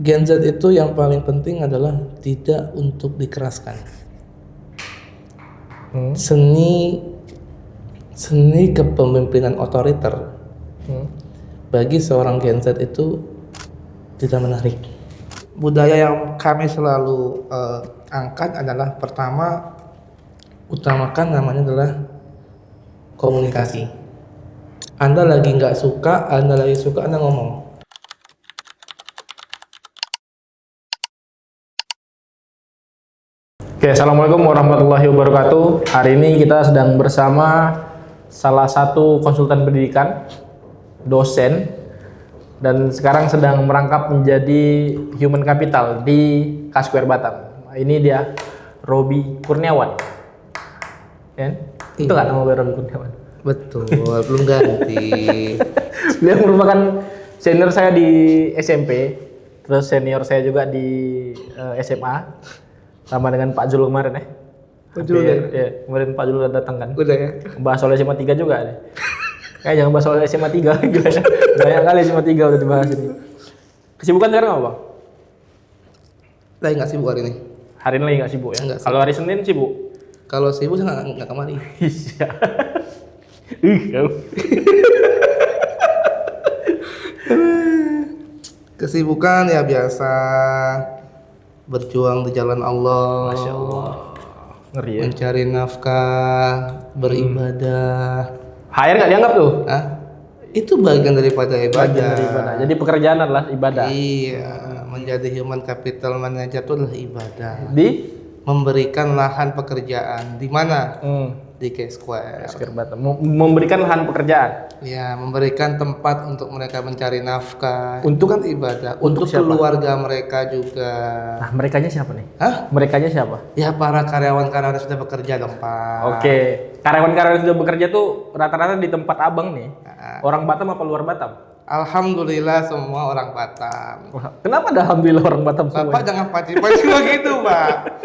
Gen Z itu yang paling penting adalah tidak untuk dikeraskan. Seni kepemimpinan otoriter bagi seorang Gen Z itu tidak menarik. Budaya yang kami selalu angkat adalah pertama, utamakan namanya adalah komunikasi. Anda lagi nggak suka, Anda lagi suka, Anda ngomong. Oke, assalamualaikum warahmatullahi wabarakatuh. Hari ini kita sedang bersama salah satu konsultan pendidikan, dosen, dan sekarang sedang merangkap menjadi human capital di Kaskuer Batam. Ini dia Robi Kurniawan. Ya? Itu nggak nama Robi Kurniawan? Betul, belum ganti. Beliau merupakan senior saya di SMP, terus senior saya juga di SMA. Sama dengan Pak Jul kemarin ya. Pak Jul ya, kemarin Pak Jul datang kan. Udah ya. Bahas soal SMA 3 juga nih. Jangan bahas soal SMA 3 gila ya. Banyak kali SMA 3 udah dibahas ini. Kesibukan sekarang apa, Bang? Lagi nggak sibuk hari ini. Hari ini lagi nggak sibuk ya? Nggak sibuk. Kalau hari Senin sibuk? Kalau sibuk saya nggak kemari. Iya. Kesibukan ya biasa, berjuang di jalan Allah. Masya Allah. Ngeri ya. Mencari nafkah, beribadah. HR nggak dianggap tuh? Hah? Itu bagian daripada ibadah. Bagian dari ibadah. Jadi pekerjaan adalah ibadah. Iya, menjadi human capital manager itu adalah ibadah. Di Memberikan lahan pekerjaan di mana? Di Kaskuer. Kaskuer Batam. Memberikan lahan pekerjaan. Ya, memberikan tempat untuk mereka mencari nafkah. Untuk Itu kan ibadah. untuk Untuk siapa? Keluarga mereka juga. Nah, merekanya siapa nih? Hah? Merekanya siapa? Ya para karyawan-karyawan yang sudah bekerja dong, Pak. Oke, karyawan-karyawan yang sudah bekerja tuh rata-rata di tempat abang nih. Orang Batam apa luar Batam? Alhamdulillah semua orang Batam. Wah, kenapa ada alhamdulillah orang Batam semua? Bapak jangan paci-paci begitu, Pak.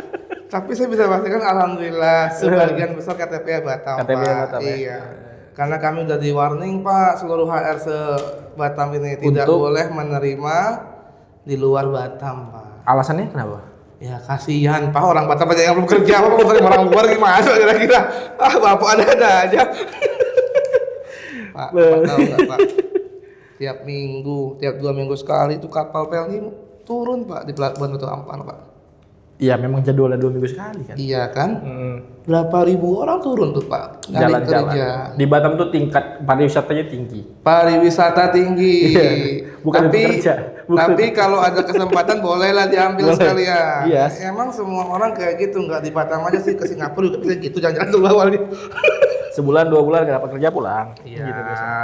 Tapi saya bisa pastikan alhamdulillah sebagian besar KTP Batam, KTP Pak. Batam, ya? Iya. Karena kami udah di warning, Pak, seluruh HR se-Batam ini tidak boleh menerima di luar Batam, Pak. Alasannya kenapa? Ya kasihan, Pak, orang Batam aja yang belum kerja, Pak, mau menerima orang luar gimana kira-kira? Bapak ada aja. Pak tahu nggak, Pak? Tiap minggu, tiap 2 minggu sekali itu kapal PLN turun, Pak, di pelabuhan Batu Ampar, Pak. Iya, memang jadwalnya 2 minggu sekali kan. Iya kan? Berapa ribu orang turun tuh, Pak, nyari Jalan-jalan. kerja. Di Batam tuh tingkat pariwisatanya tinggi. Pariwisata tinggi. Iya, bukan tapi untuk kerja. tapi kalau ada kesempatan bolehlah diambil Boleh. sekalian. Iya. Emang semua orang kayak gitu, nggak di Batam aja sih, ke Singapura juga bisa gitu, jangan-jangan tuh awal nih. Sebulan 2 bulan nggak dapat kerja pulang. Iya. Gitu biasanya.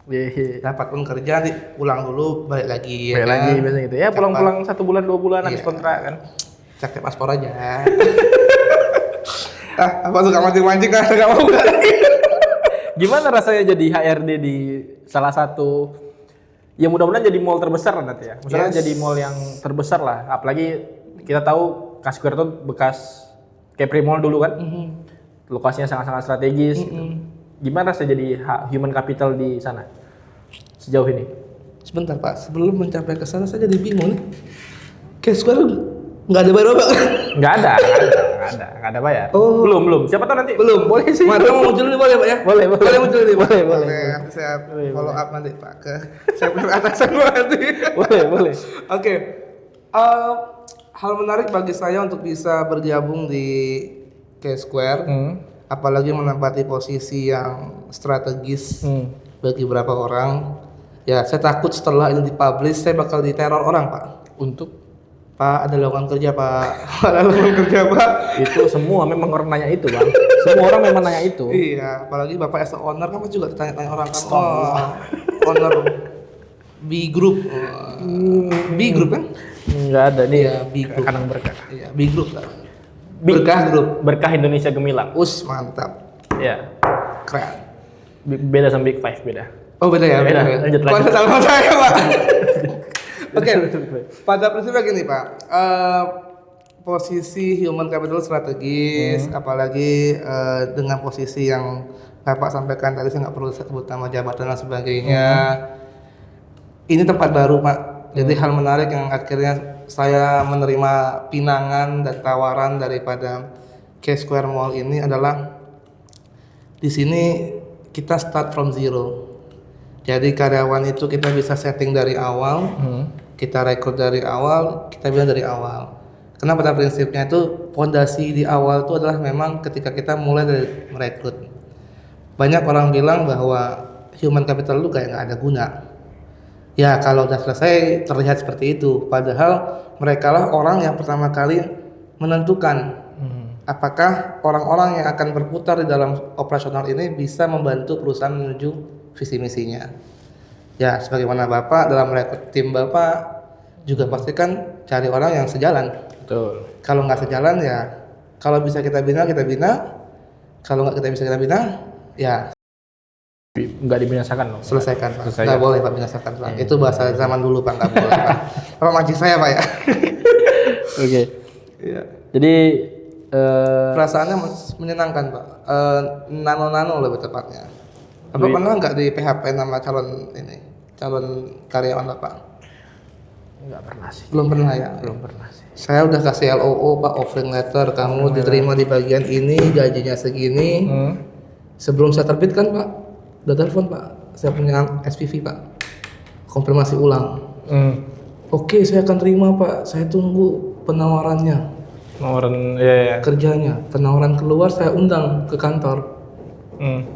Iya. Dapat pun kerja, pulang dulu, balik lagi. Balik kan? lagi biasanya gitu. Ya pulang-pulang 1 bulan 2 bulan habis Iya. kontrak kan. Cek paspor aja. Apa suka mancing-mancing kan? Gak mau gak? Gimana rasanya jadi HRD di salah satu, ya mudah-mudahan jadi mall terbesar lah nanti ya. Misalnya Yes. jadi mall yang terbesar lah. Apalagi kita tahu Kaskuer itu bekas Kepri Mall dulu kan. Lokasinya sangat-sangat strategis. Gitu. Gimana rasanya jadi human capital di sana sejauh ini? Sebentar, Pak, sebelum mencapai ke sana saya jadi bingung nih. Kaskuer nggak ada bayar, Pak? Nggak ada bayar. Oh. Belum. Siapa tahu nanti. Belum. Boleh sih. Mari mau muncul nih, boleh, Pak ya? Boleh. Boleh muncul nih, Pak? Boleh. Nanti saya follow up nanti, Pak, ke saya punya atasan nanti. Boleh. Oke. Hal menarik bagi saya untuk bisa bergabung di Kaskuer, apalagi menempati posisi yang strategis bagi beberapa orang. Ya, saya takut setelah ini dipublish saya bakal diteror orang, Pak. Untuk Pak, ada lowongan kerja, Pak. Ada lowongan kerja, Pak. itu semua memang orang nanya itu, Bang. Semua orang memang nanya itu. Iya, apalagi Bapak as a owner kan juga ditanya-tanya orang kan. Owner B Group. B Group kan? Nggak ada nih. Iya, B Group. Kanang Berkah. Iya, B Group kan. Berkah Group. Berkah Indonesia Gemilang. Mantap. Ya. Keren. Beda sama Big Five, beda. Oh, beda ya? Beda. Lanjut. Kok sama saya, Pak? Oke, pada prinsipnya gini, Pak. Posisi human capital strategis, apalagi dengan posisi yang Bapak sampaikan tadi, saya nggak perlu sebut nama jabatan dan sebagainya. Ini tempat baru, Pak. Jadi hal menarik yang akhirnya saya menerima pinangan dan tawaran daripada K-Square Mall ini adalah di sini kita start from zero. Jadi karyawan itu kita bisa setting dari awal, kita rekrut dari awal, kita bilang dari awal. Karena pada prinsipnya itu fondasi di awal itu adalah memang ketika kita mulai dari merekrut. Banyak orang bilang bahwa human capital itu kayak nggak ada guna. Ya kalau udah selesai terlihat seperti itu. Padahal mereka lah orang yang pertama kali menentukan apakah orang-orang yang akan berputar di dalam operasional ini bisa membantu perusahaan menuju visi misinya. Ya sebagaimana Bapak dalam merekrut tim Bapak juga pastikan cari orang yang sejalan. Betul. Kalau nggak sejalan ya kalau bisa kita bina, kalau nggak kita bisa kita bina ya Nggak dibinasakan loh. selesaikan Pak. Selesaikan. Nggak boleh Pak binasakan Pak. Itu bahasa zaman dulu Pak, nggak boleh Pak. Bapak mancing saya Pak ya. Oke. Iya. Jadi Perasaannya menyenangkan Pak. Nano lebih tepatnya. Bapak pernah nggak di PHP nama calon karyawan Bapak? nggak pernah sih. Belum pernah ya. Belum pernah sih. Saya udah kasih LOO Pak, offering letter, kamu diterima di bagian ini, gajinya segini. Sebelum saya terbitkan Pak, udah telepon Pak, saya punya SPV Pak, konfirmasi ulang. Oke, saya akan terima Pak, saya tunggu penawarannya, Nomoran ya. kerjanya. Penawaran keluar saya undang ke kantor.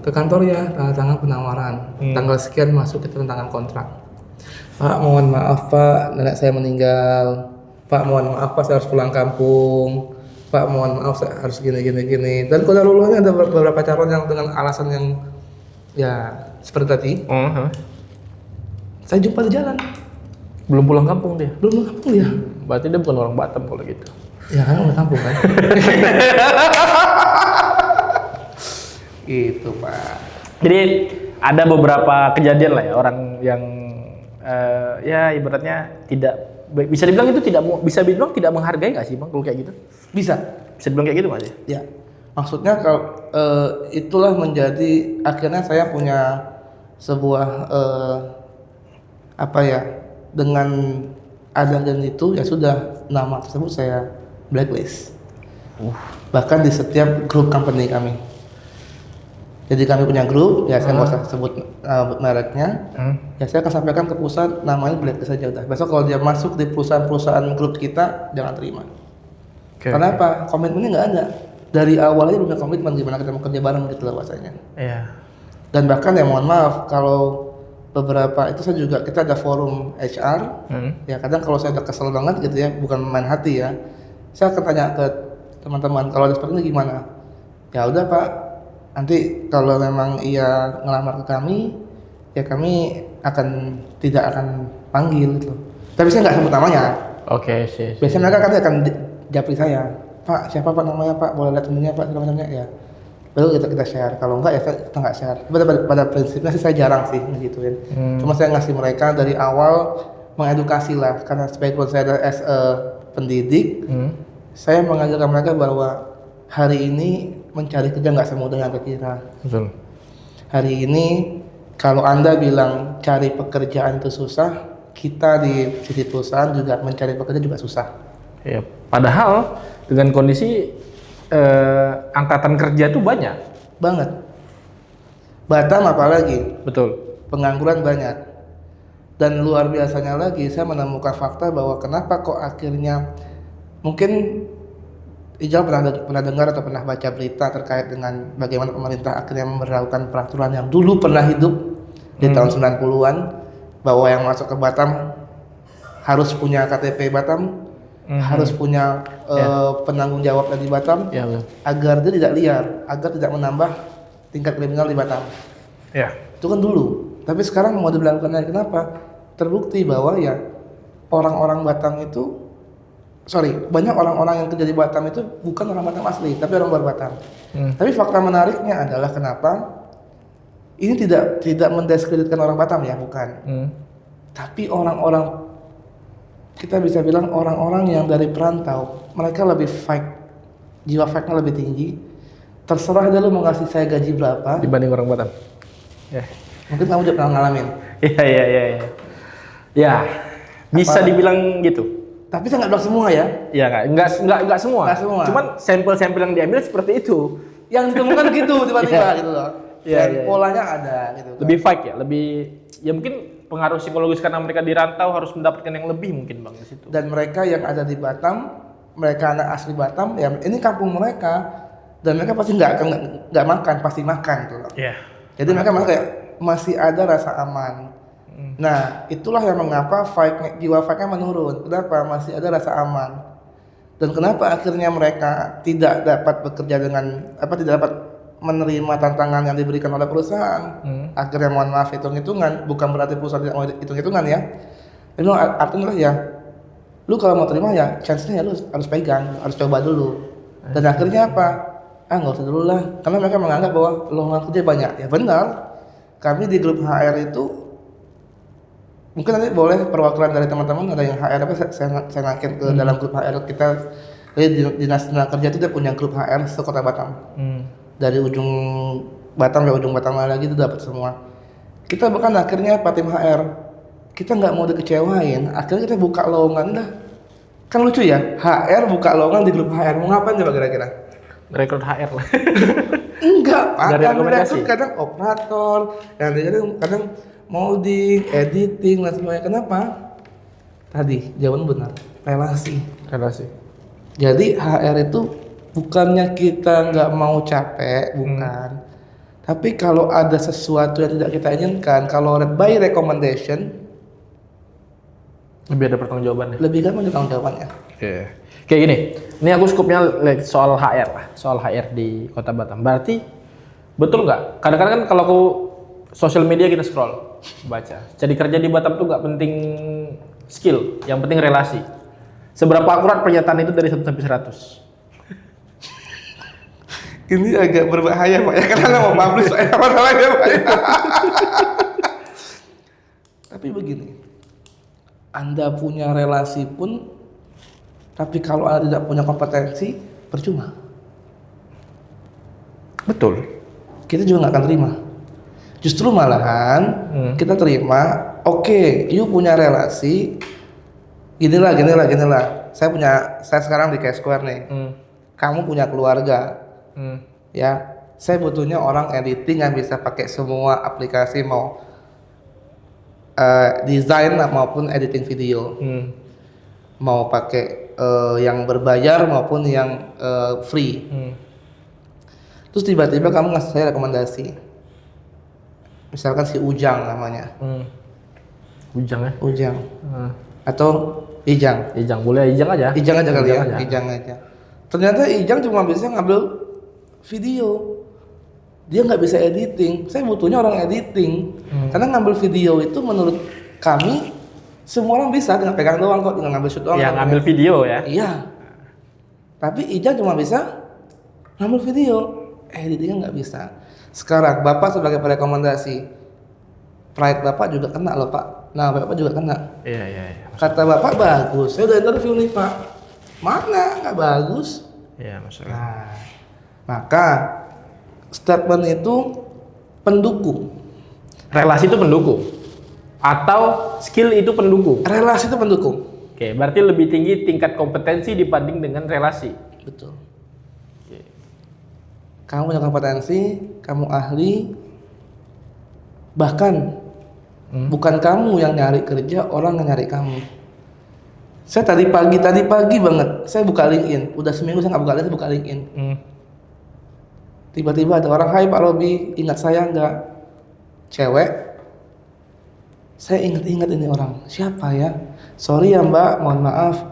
Ke kantor ya, tanda tangan penawaran. Tanggal sekian masuk kita tanda tangan kontrak. Pak, mohon maaf Pak, nenek saya meninggal. Pak, mohon maaf Pak, saya harus pulang kampung. Pak, mohon maaf saya harus gini. Dan kodarulahnya ada beberapa calon yang dengan alasan yang ya seperti tadi. Saya jumpa di jalan. Belum pulang kampung dia. Belum pulang kampung dia. Berarti dia bukan orang Batam kalau gitu. Ya kan udah kampung kan. Gitu Pak. Jadi ada beberapa kejadian lah ya orang yang ya ibaratnya tidak bisa dibilang itu tidak menghargai nggak sih Bang kalau kayak gitu? Bisa Dibilang kayak gitu Mas ya? ya. Maksudnya kalau itulah menjadi akhirnya saya punya sebuah apa ya, dengan adegan itu ya sudah, nama tersebut saya blacklist. Bahkan di setiap grup company kami. Jadi kami punya grup, ya saya nggak usah sebut mereknya. Ya saya akan sampaikan ke pusat, namanya blacklist saja udah. Besok kalau dia masuk di perusahaan grup kita, jangan terima. Karena apa? Komitmennya nggak ada. Dari awal aja belum ada komitmen gimana kita mau kerja bareng gitu loh bahasanya. Iya. Dan bahkan ya mohon maaf kalau beberapa itu saya juga, kita ada forum HR. Ya kadang kalau saya udah kesel banget gitu ya, bukan main hati ya, saya akan tanya ke teman-teman kalau ada seperti ini gimana. Ya udah Pak, nanti kalau memang ia ngelamar ke kami, ya kami tidak akan panggil gitu. Tapi saya nggak sebut namanya. Oke sih. Biasanya mereka kan akan japri saya, Pak siapa Pak namanya Pak, boleh lihat temennya Pak segala macamnya ya. Baru kita share. Kalau enggak ya kita nggak share. Pada prinsipnya sih saya jarang sih gituin. Cuma saya ngasih mereka dari awal, mengedukasi lah. Karena background saya adalah as a pendidik, saya mengajarkan mereka bahwa hari ini mencari kerja nggak semudah yang Anda kira. Betul. Hari ini kalau Anda bilang cari pekerjaan itu susah, kita di sisi perusahaan juga mencari pekerjaan juga susah. Ya, padahal dengan kondisi angkatan kerja tuh banyak. Banget. Batam apalagi, Betul. pengangguran banyak. Dan luar biasanya lagi, saya menemukan fakta bahwa kenapa kok akhirnya, mungkin Ijal pernah dengar atau pernah baca berita terkait dengan bagaimana pemerintah akhirnya memberlakukan peraturan yang dulu pernah hidup di tahun 90-an, bahwa yang masuk ke Batam harus punya KTP Batam, harus punya penanggung jawab dari Batam, agar dia tidak liar, agar tidak menambah tingkat kriminal di Batam. Itu kan dulu. Tapi sekarang mau diberlakukan lagi, kenapa? Terbukti bahwa ya orang-orang Batam itu, banyak orang-orang yang kerja di Batam itu bukan orang Batam asli, tapi orang luar Batam. Tapi fakta menariknya adalah kenapa ini tidak mendiskreditkan orang Batam ya, bukan. Tapi orang-orang, kita bisa bilang orang-orang yang dari perantau, mereka lebih fight, jiwa fightnya lebih tinggi. Terserah dia lu mau ngasih saya gaji berapa Dibanding orang Batam. Mungkin kamu juga pernah ngalamin. Iya. Ya, Bisa dibilang gitu. Tapi saya nggak bilang semua ya. Iya nggak semua. Nggak semua. Cuman sampel-sampel yang diambil seperti itu. Yang ditemukan gitu tiba-tiba gitu loh. Iya, Dan iya. polanya ada gitu. Kan. Lebih fight ya, ya mungkin pengaruh psikologis karena mereka dirantau harus mendapatkan yang lebih mungkin Bang di situ. Dan mereka yang ada di Batam, mereka anak asli Batam, ya ini kampung mereka, dan mereka pasti nggak makan, pasti makan gitu loh. Iya. Jadi mereka kayak masih ada rasa aman. Nah, itulah yang mengapa jiwa fight-nya menurun. Kenapa? Masih ada rasa aman. Dan kenapa akhirnya mereka tidak dapat bekerja tidak dapat menerima tantangan yang diberikan oleh perusahaan. Akhirnya mohon maaf hitung-hitungan, bukan berarti perusahaan tidak mau hitung-hitungan ya. Itu artinya ya, lu kalau mau terima ya chance-nya ya lu harus pegang, harus coba dulu. Dan akhirnya apa? Nggak usah dulu lah. Karena mereka menganggap bahwa lowongan kerja banyak. Ya benar. Kami di grup HR itu mungkin nanti boleh perwakilan dari teman-teman ada yang HR saya nakin ke dalam grup HR kita. Jadi dinas tenaga kerja itu dia punya grup HR sekota Batam. Dari ujung Batam ke ujung Batam lagi itu dapat semua. Kita bahkan akhirnya tim HR kita nggak mau dikecewain. Akhirnya kita buka lowongan dah. Kan lucu ya, HR buka lowongan di grup HR. Mau ngapain coba kira-kira? Rekrut HR lah. Enggak, Dari rekomendasi. kadang operator, yang kadang molding, editing dan sebagainya. Kenapa? Tadi jawaban benar, relasi. Jadi HR itu bukannya kita nggak mau capek, bukan. Tapi kalau ada sesuatu yang tidak kita inginkan, kalau by recommendation, Lebih ada pertanggungjawabannya. lebih gampang pertanggungjawabannya. Kayak gini, ini aku skupnya soal HR lah, soal HR di Kota Batam. Berarti betul nggak? Kadang-kadang kan kalau aku sosial media kita scroll, baca. Jadi kerja di Batam tuh nggak penting skill, yang penting relasi. Seberapa akurat pernyataan itu dari 1 sampai 100? Ini agak berbahaya Pak ya, karena mau publish apa namanya Pak ya. Tapi begini, Anda punya relasi pun, tapi kalau Anda tidak punya kompetensi, percuma. Betul. Kita juga nggak akan terima. Justru malahan kita terima, oke, you punya relasi, ginilah. Saya sekarang di K-Square nih. Kamu punya keluarga. Ya, saya butuhnya orang editing yang bisa pakai semua aplikasi, mau desain maupun editing video, mau pakai yang berbayar maupun yang free. Terus tiba-tiba kamu ngasih saya rekomendasi, misalkan si Ujang namanya. Ujang ya? Ujang. Atau Ijang. Ijang, boleh Ijang aja. Ijang aja kali ya. aja. Ijang aja. Ternyata Ijang cuma bisa ngambil video. Dia nggak bisa editing. Saya butuhnya orang editing. Karena ngambil video itu menurut kami semua orang bisa, tinggal pegang doang kok, tinggal ngambil shoot doang. Yang ngambil video ya? Iya. Tapi Ijang cuma bisa ngambil video, editingnya nggak bisa. Sekarang Bapak sebagai perekomendasi, pride Bapak juga kena loh Pak. Nah Bapak juga kena. Iya. Kata Bapak bagus, saya udah interview nih Pak. Mana nggak bagus? Iya, masalah. Nah, maka statement itu pendukung. Relasi itu pendukung atau skill itu pendukung? Relasi itu pendukung. Oke, berarti lebih tinggi tingkat kompetensi dibanding dengan relasi. Betul. Kamu punya kompetensi, kamu ahli, bahkan bukan kamu yang nyari kerja, orang yang nyari kamu. Saya tadi pagi banget, saya buka LinkedIn. Udah seminggu saya nggak buka LinkedIn, saya buka LinkedIn. Tiba-tiba ada orang, "Hai Pak Robi, ingat saya nggak?" Cewek. Saya ingat ini orang. Siapa ya? Sorry ya Mbak, mohon maaf.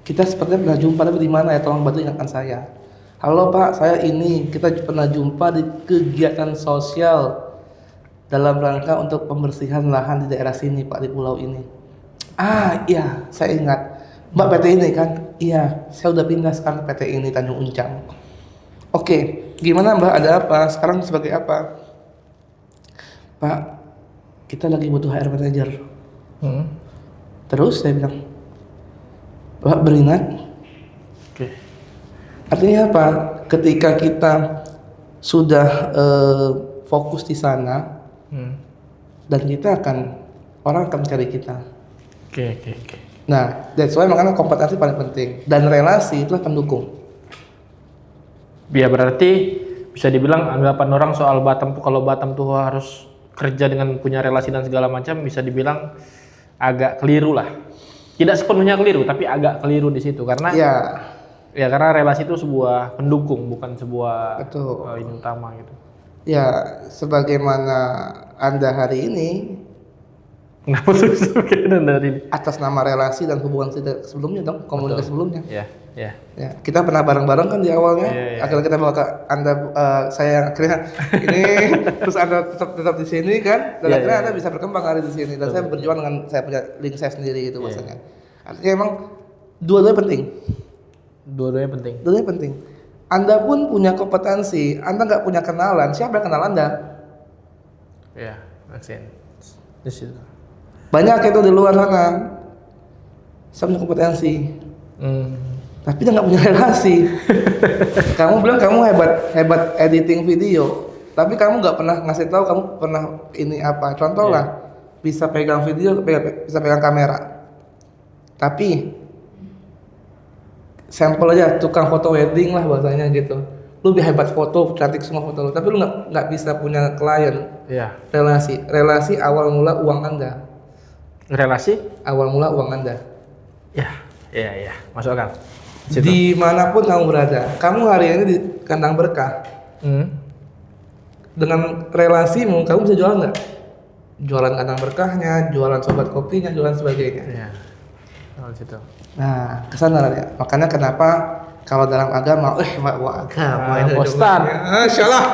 Kita sepertinya pernah jumpa, tapi di mana ya? Tolong bantu ingatkan saya. Halo Pak, saya ini. Kita pernah jumpa di kegiatan sosial dalam rangka untuk pembersihan lahan di daerah sini Pak, di pulau ini. Iya, saya ingat. Mbak PT ini kan? Iya, saya udah pindah sekarang PT ini Tanjung Uncang. Oke, gimana Mbak? Ada apa? Sekarang sebagai apa? Pak, kita lagi butuh HR manager. Terus saya bilang, Pak beringat. Artinya apa? Ketika kita sudah fokus di sana, dan kita orang akan mencari kita. Oke. Nah, that's why makanya kompetensi paling penting dan relasi itulah pendukung. Ya berarti bisa dibilang anggapan orang soal Batam tuh kalau Batam tuh harus kerja dengan punya relasi dan segala macam bisa dibilang agak keliru lah. Tidak sepenuhnya keliru tapi agak keliru di situ karena ya karena relasi itu sebuah pendukung bukan sebuah Betul. ini utama gitu. Ya, sebagaimana Anda hari ini Kenapa tuh dari ini? atas nama relasi dan hubungan kita sebelumnya dong, komunikasi sebelumnya. Ya. Ya, kita pernah bareng-bareng kan di awalnya. Iya. Akhirnya kita bawa ke Anda, saya yang akhirnya ini, terus Anda tetap di sini kan, dan akhirnya Anda bisa berkembang hari di sini. Dan saya berjuang dengan saya punya link saya sendiri gitu maksudnya. Artinya emang dua-duanya penting. Dua-duanya penting. Anda pun punya kompetensi, Anda nggak punya kenalan, siapa yang kenal Anda? Ya, maksin. Di situ. Banyak itu di luar sana, saya punya kompetensi. Tapi dia nggak punya relasi. Kamu bilang kamu hebat editing video, tapi kamu nggak pernah ngasih tahu kamu pernah ini apa. Contoh lah, bisa pegang video, bisa pegang kamera. Tapi sampel aja tukang foto wedding lah bahasanya gitu. Lu lebih hebat foto, cantik semua foto lu, tapi lu nggak bisa punya klien. Iya. Relasi awal mula uang Anda. Relasi? Awal mula uang Anda. Iya. Masuk akal. Dimanapun kamu berada, kamu hari ini di kandang berkah. Dengan relasimu, kamu bisa jualan nggak? Jualan kandang berkahnya, jualan sobat kopinya, jualan sebagainya. Iya. Kalau situ. Nah, kesana ya. Makanya kenapa kalau dalam agama, agama ini Ustaz. Insyaallah.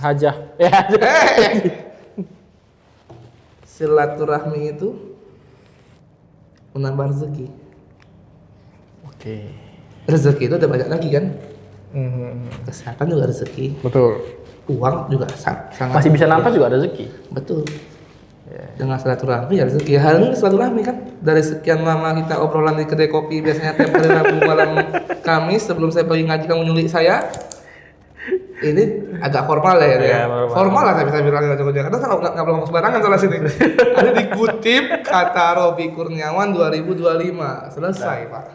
Hajah. Ya. Silaturahmi itu menambah rezeki. Oke. Rezeki itu ada banyak lagi kan? Kesehatan juga rezeki. Betul. Uang juga sangat. Masih bisa nafas juga ada rezeki. Betul. Dengan silaturahmi ya rezeki. Hari ini silaturahmi kan dari sekian lama kita obrolan di kedai kopi biasanya tiap hari Rabu malam Kamis sebelum saya pergi ngaji kamu nyulik saya. Ini agak formal ya. Formal lah saya bisa bilang karena saya nggak boleh ngomong sembarangan soal sini. Ada dikutip kata Robi Kurniawan 2025 selesai Pak.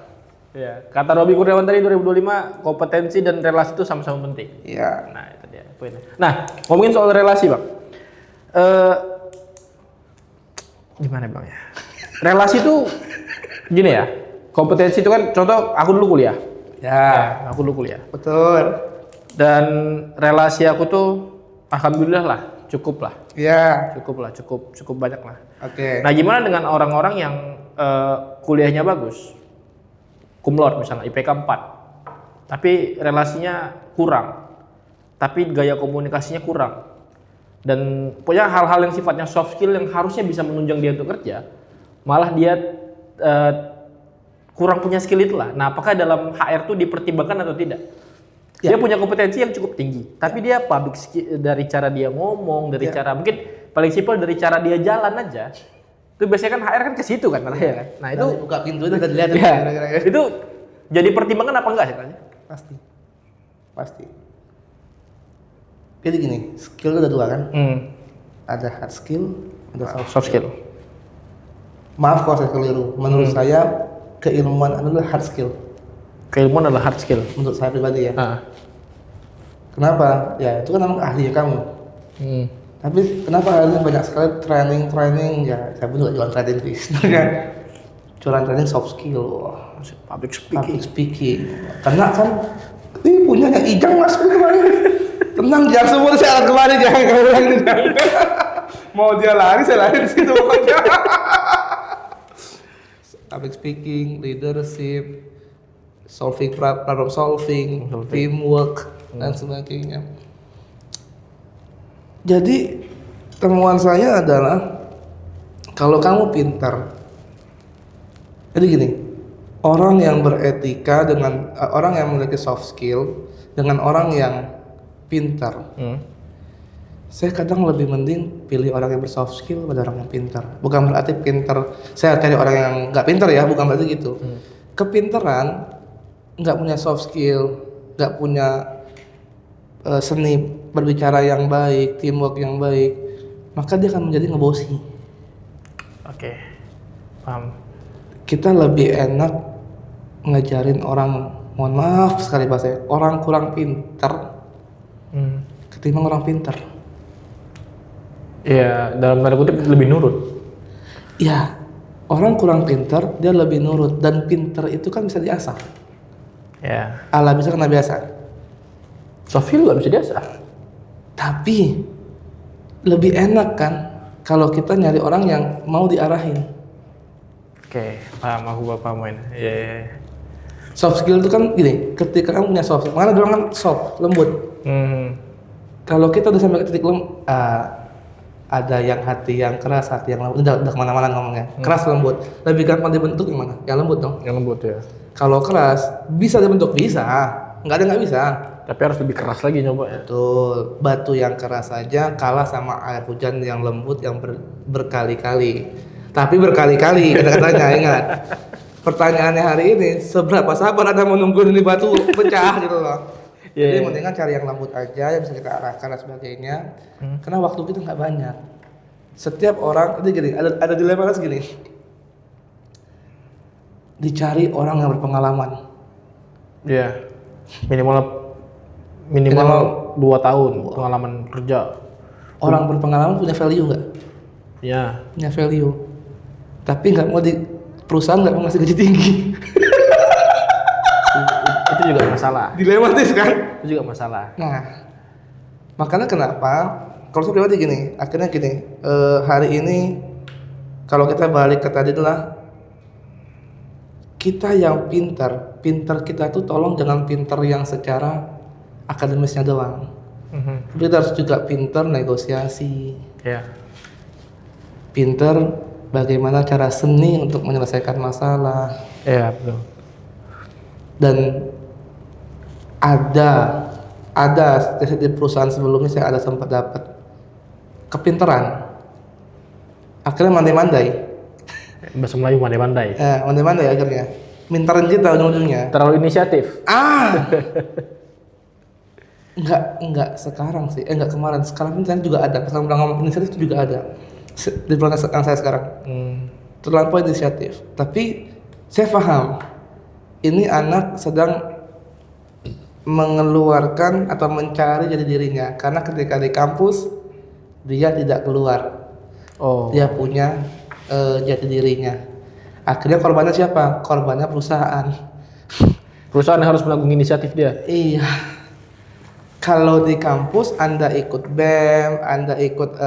Ya, kata Robi Kurniawan tadi 2025 kompetensi dan relasi itu sama-sama penting. Iya. Nah itu dia poinnya. Nah ngomongin soal relasi bang, gimana bang ya? Relasi itu gini ya, kompetensi itu kan contoh aku dulu kuliah. Ya, aku dulu kuliah. Betul. Dan relasi aku tuh alhamdulillah lah, cukup lah. Iya. Cukup banyak lah. Oke. Nah gimana dengan orang-orang yang kuliahnya bagus, cum laude misalnya IPK 4, tapi relasinya kurang, tapi gaya komunikasinya kurang, dan punya hal-hal yang sifatnya soft skill yang harusnya bisa menunjang dia untuk kerja, malah dia kurang punya skill itulah. Nah apakah dalam HR itu dipertimbangkan atau tidak? Dia punya kompetensi yang cukup tinggi, tapi dia public skill, dari cara dia ngomong, dari cara mungkin paling simpel dari cara dia jalan aja. Itu biasanya kan HR kan ke situ kan ya kan. Nah, itu buka pintu itu udah dilihat itu jadi pertimbangan apa enggak sih tanya? Pasti. Jadi gini, skill itu ada dua kan? Ada hard skill, ada soft skill. Maaf kalau saya keliru. Menurut saya keilmuan adalah hard skill. Keilmuan adalah hard skill. Menurut saya pribadi ya. Kenapa? Ya itu kan memang ahli kamu. Tapi kenapa hari ini banyak sekali training ya? Saya pun juga jualan training sih. Jualan training soft skill. Public speaking. Karena kan punya yang Ijang mas kemarin. Tenang jangan semua saya alat kemarin jangan kamu lagi. Mau dia lari saya lari di situ pokoknya. Public speaking, leadership, problem solving, teamwork dan sebagainya. Jadi temuan saya adalah kalau kamu pintar, jadi gini, orang yang beretika dengan orang yang memiliki soft skill dengan orang yang pintar, saya kadang lebih mending pilih orang yang bersoft skill pada orang yang pintar. Bukan berarti pintar saya cari orang yang nggak pintar ya, bukan berarti gitu. Kepintaran nggak punya soft skill, nggak punya seni berbicara yang baik, teamwork yang baik, maka dia akan menjadi ngebosi. Oke. Paham. Kita lebih enak ngajarin orang, mohon maaf sekali bahasa, orang kurang pinter ketimbang orang pinter. Iya, dalam tanda kutip lebih nurut. Ya, orang kurang pinter dia lebih nurut, dan pinter itu kan bisa diasah. Ya. Allah bisa kena biasa. Soft skill nggak bisa diasah. Tapi lebih enak kan kalau kita nyari orang yang mau diarahin. Oke, paham aku paham. Iya. Soft skill itu kan gini, ketika kamu punya soft skill, mana orang kan soft, lembut. Kalau kita udah sampai ke titik ada yang hati yang keras, hati yang lembut, udah kemana-mana ngomongnya. Keras lembut, lebih gampang dibentuk yang mana? Yang lembut dong. Yang lembut ya. Kalau keras bisa dibentuk, bisa, nggak ada nggak bisa. Tapi harus lebih keras lagi nyoba ya. Betul, batu yang keras saja kalah sama air hujan yang lembut yang berkali-kali. Tapi berkali-kali kata-katanya, ingat. Pertanyaannya hari ini, seberapa sabar Anda menunggu ini batu pecah gitu loh. Jadi mendingan cari yang lembut aja, yang bisa kita arahkan dan sebagainya. Karena waktu kita nggak banyak. Setiap orang, ini gini, ada dilema kan segini. Dicari orang yang berpengalaman. Iya. Minimal 2 tahun pengalaman kerja. Orang berpengalaman punya value nggak? Iya. Punya value. Tapi nggak mau di perusahaan nggak mau ngasih gaji tinggi. Itu juga masalah. Dilematis kan? Itu juga masalah. Nah, makanya kenapa? Kalau saya pribadi gini, akhirnya gini. Hari ini kalau kita balik ke tadi itulah kita yang pintar kita tuh tolong jangan pintar yang secara akademisnya doang. Kita harus juga pintar negosiasi. Iya. Pintar bagaimana cara seni untuk menyelesaikan masalah. Iya, betul. Dan ada di perusahaan sebelumnya saya ada sempat dapat kepintaran. Akhirnya mandai-mandai. Bahasa Melayu pandai-pandai. Mandai-mandai akhirnya. Mintarin kita ujung-ujungnya. Terlalu inisiatif. Enggak sekarang sih. Enggak kemarin. Sekarang pun saya juga ada. Pas kamu bilang ngomong inisiatif itu juga ada. Di perusahaan yang saya sekarang. Terlampau inisiatif. Tapi saya paham. Ini anak sedang mengeluarkan atau mencari jati dirinya. Karena ketika di kampus dia tidak keluar. Dia punya jati dirinya. Akhirnya korbannya siapa? Korbannya perusahaan. Perusahaan yang harus menanggung inisiatif dia. Iya. Kalau di kampus Anda ikut BEM, Anda ikut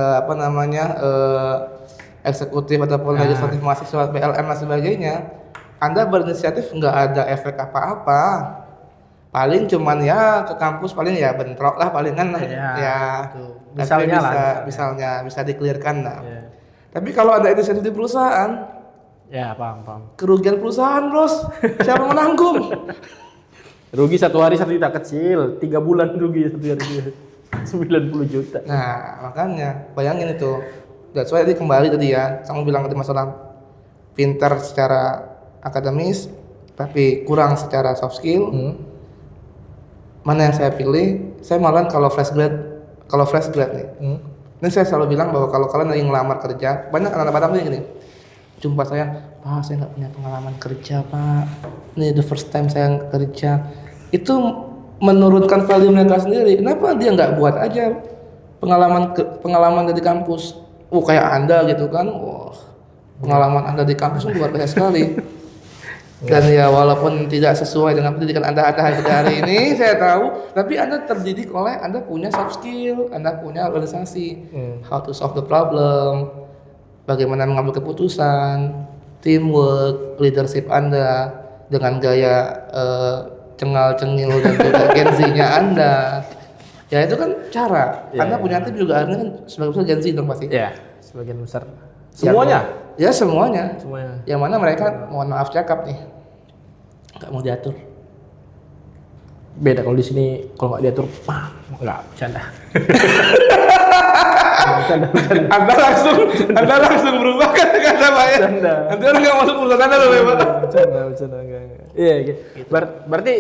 eksekutif ataupun legislatif mahasiswa, PLM dan sebagainya, Anda berinisiatif nggak ada efek apa-apa. Paling cuman ya ke kampus paling ya bentrok lah palingan lah. Ya. Misalnya bisa dikelirkan lah. Ya. Tapi kalau ada inisiatif di perusahaan, ya paham. Kerugian perusahaan, Bros. Siapa menanggung? Rugi 1 hari 1 juta kecil, 3 bulan rugi 1 hari 90 juta. Nah, makanya bayangin itu. That's why tadi kembali tadi ya, kamu bilang tadi masalah pintar secara akademis tapi kurang secara soft skill. Mana yang saya pilih? Saya malah kalau fresh grad nih. Ini saya selalu bilang bahwa kalau kalian lagi ngelamar kerja, banyak anak-anak Batam nih gini. Jumpa saya, Pak, saya nggak punya pengalaman kerja, Pak. Ini the first time saya kerja. Itu menurunkan value mereka sendiri. Kenapa dia nggak buat aja pengalaman dari kampus? Kayak Anda gitu kan. Pengalaman Anda di kampus itu luar biasa sekali. Dan ya walaupun tidak sesuai dengan pendidikan Anda hari ini, saya tahu, tapi Anda terdidik oleh Anda punya soft skill, Anda punya organisasi, how to solve the problem, bagaimana mengambil keputusan, teamwork, leadership Anda dengan gaya cengal-cengil dan juga Gen Z-nya Anda. Ya itu kan cara. Anda punya tim juga Anda kan sebagai besar Gen Z dong pasti. Ya, sebagian besar. Semuanya? Ya semuanya. Semuanya. Yang mana mereka mohon maaf cakap nih, nggak mau diatur. Beda kalau di sini kalau nggak diatur, nggak bercanda. Anda langsung berubah kata-kata Pak ya. Nanti orang nggak masuk urusan Anda loh Pak. Bercanda enggak. Iya, gitu. Berarti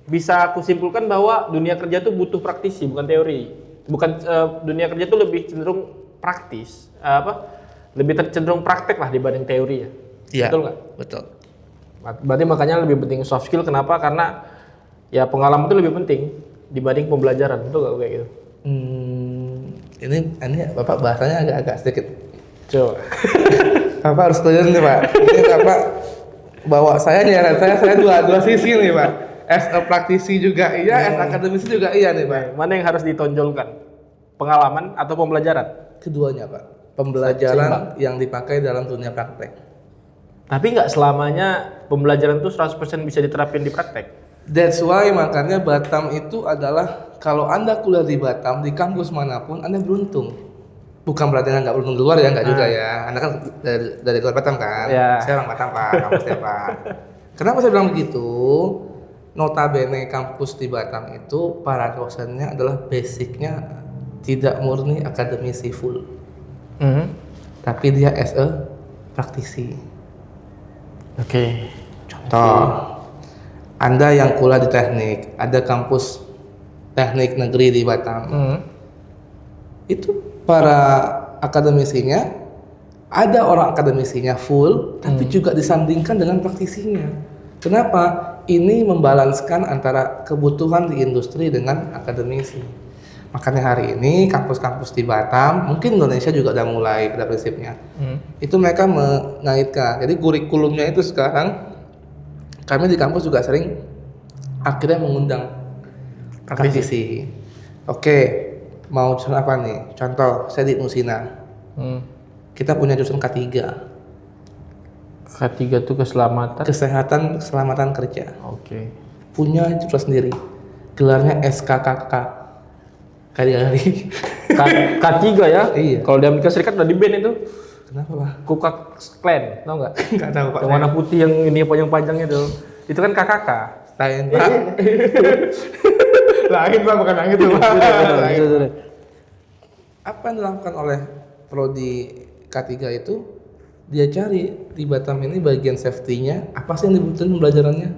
bisa aku simpulkan bahwa dunia kerja tuh butuh praktisi bukan teori. Dunia kerja tuh lebih cenderung praktis, lebih cenderung praktek lah dibanding teori ya. Iya. Betul nggak? Betul. Berarti makanya lebih penting soft skill. Kenapa? Karena ya pengalaman itu lebih penting dibanding pembelajaran. Betul nggak kayak gitu? Ini Bapak bahasanya agak sedikit. Coba. Bapak harus clear nih Pak. Ini Bapak bawa saya nih, saya dua sisi nih Pak. As a praktisi juga iya, as akademisi juga iya nih Pak. Mana yang harus ditonjolkan? Pengalaman atau pembelajaran? Keduanya Pak. Pembelajaran yang dipakai dalam dunia praktek. Tapi nggak selamanya pembelajaran itu 100% bisa diterapin di praktek. That's why makanya Batam itu adalah kalau Anda kuliah di Batam, di kampus manapun Anda beruntung. Bukan berarti Anda nggak beruntung di luar ya, nggak juga ya. Anda kan dari luar Batam kan? Ya. Saya orang Batam Pak, kampusnya Pak. Kenapa saya bilang begitu? Notabene kampus di Batam itu para dosennya adalah basicnya tidak murni akademisi full, tapi dia as a praktisi. Oke. Contoh, Anda yang kuliah di teknik, ada kampus teknik negeri di Batam, itu para akademisinya, ada orang akademisinya full, tapi juga disandingkan dengan praktisinya. Kenapa? Ini membalanskan antara kebutuhan di industri dengan akademisi. Makanya hari ini kampus-kampus di Batam, mungkin Indonesia juga udah mulai pada prinsipnya. Itu mereka mengaitkan. Jadi kurikulumnya itu sekarang kami di kampus juga sering akhirnya mengundang praktisi. Oke, mau jurusan apa nih? Contoh, saya di Nusina. Kita punya jurusan K3. K3 itu keselamatan. Keselamatan kerja. Oke. Punya jurusan sendiri. Gelarnya SKKK. Kali-kali. K3 ya? Iya. Kalau di Amerika Serikat udah di ban itu. Kenapa Pak? Ku Klux Klan, tau nggak? Nggak tahu Pak. Yang warna putih yang ini panjang-panjang itu. Itu kan KKK. Lain Pak. Lain Pak, bukan yang itu Pak. Lain. Apa yang dilakukan oleh Prodi K3 itu? Dia cari di Batam ini bagian safety-nya, apa sih yang dibutuhin pembelajarannya?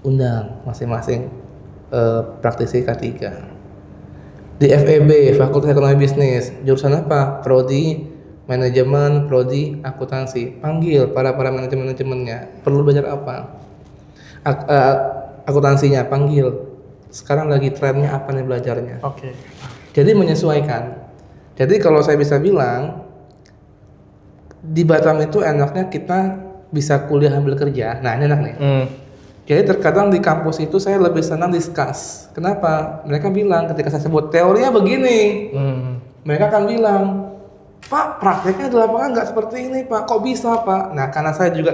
Undang masing-masing praktisi K3. Di FEB, Fakultas Ekonomi Bisnis, jurusan apa? Prodi Manajemen, Prodi Akuntansi. Panggil para manajemennya. Perlu belajar apa? Akuntansinya panggil. Sekarang lagi trennya apa nih belajarnya? Oke. Jadi menyesuaikan. Jadi kalau saya bisa bilang di Batam itu enaknya kita bisa kuliah sambil kerja. Nah, ini enak nih. Jadi terkadang di kampus itu saya lebih senang discuss. Kenapa? Mereka bilang ketika saya sebut teorinya begini, mereka akan bilang, Pak, prakteknya di lapangan nggak seperti ini, Pak. Kok bisa, Pak? Nah, karena saya juga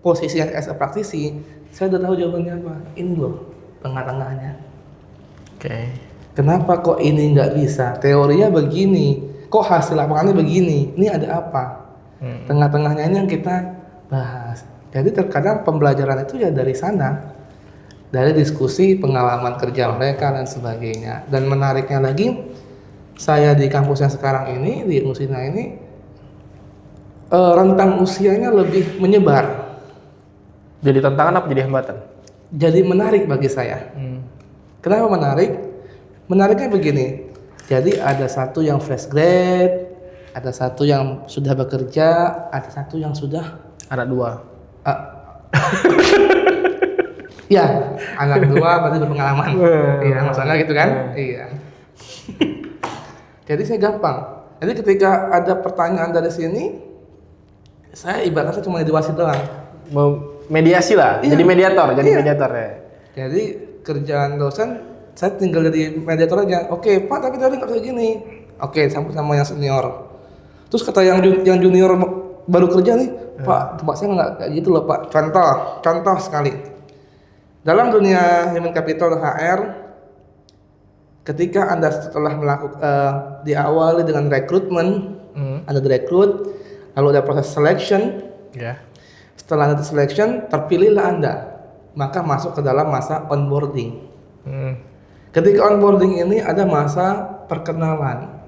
posisinya as a praktisi, saya udah tahu jawabannya apa. Ini loh, tengah-tengahnya. Oke. Kenapa kok ini nggak bisa? Teorinya begini, kok hasil lapangannya begini? Ini ada apa? Tengah-tengahnya ini yang kita bahas. Jadi terkadang pembelajaran itu ya dari sana, dari diskusi pengalaman kerja mereka dan sebagainya. Dan menariknya lagi, saya di kampus yang sekarang ini di Nusina ini rentang usianya lebih menyebar. Jadi tantangan apa jadi hambatan? Jadi menarik bagi saya. Kenapa menarik? Menariknya begini. Jadi ada satu yang fresh grade, ada satu yang sudah bekerja, ada satu yang sudah Anak dua. Ya, anak dua berarti berpengalaman. Iya, maksudnya gitu kan? Iya. Jadi saya gampang. Jadi ketika ada pertanyaan dari sini, saya ibaratnya cuma jadi wasit doang. Mediasi lah, Iya. jadi mediator, Iya. ya. Jadi kerjaan dosen, saya tinggal jadi mediator aja. Oke, Pak, tapi tadi nggak bisa gini. Oke, sama yang senior. Terus kata yang junior baru kerja nih, Pak, tempat saya nggak kayak gitu loh, Pak. Contoh sekali. Dalam dunia human capital HR, ketika Anda setelah melakukan diawali dengan rekrutmen, Anda direkrut, lalu ada proses selection. Ya. Setelah ada selection, terpilihlah Anda, maka masuk ke dalam masa onboarding. Ketika onboarding ini ada masa perkenalan.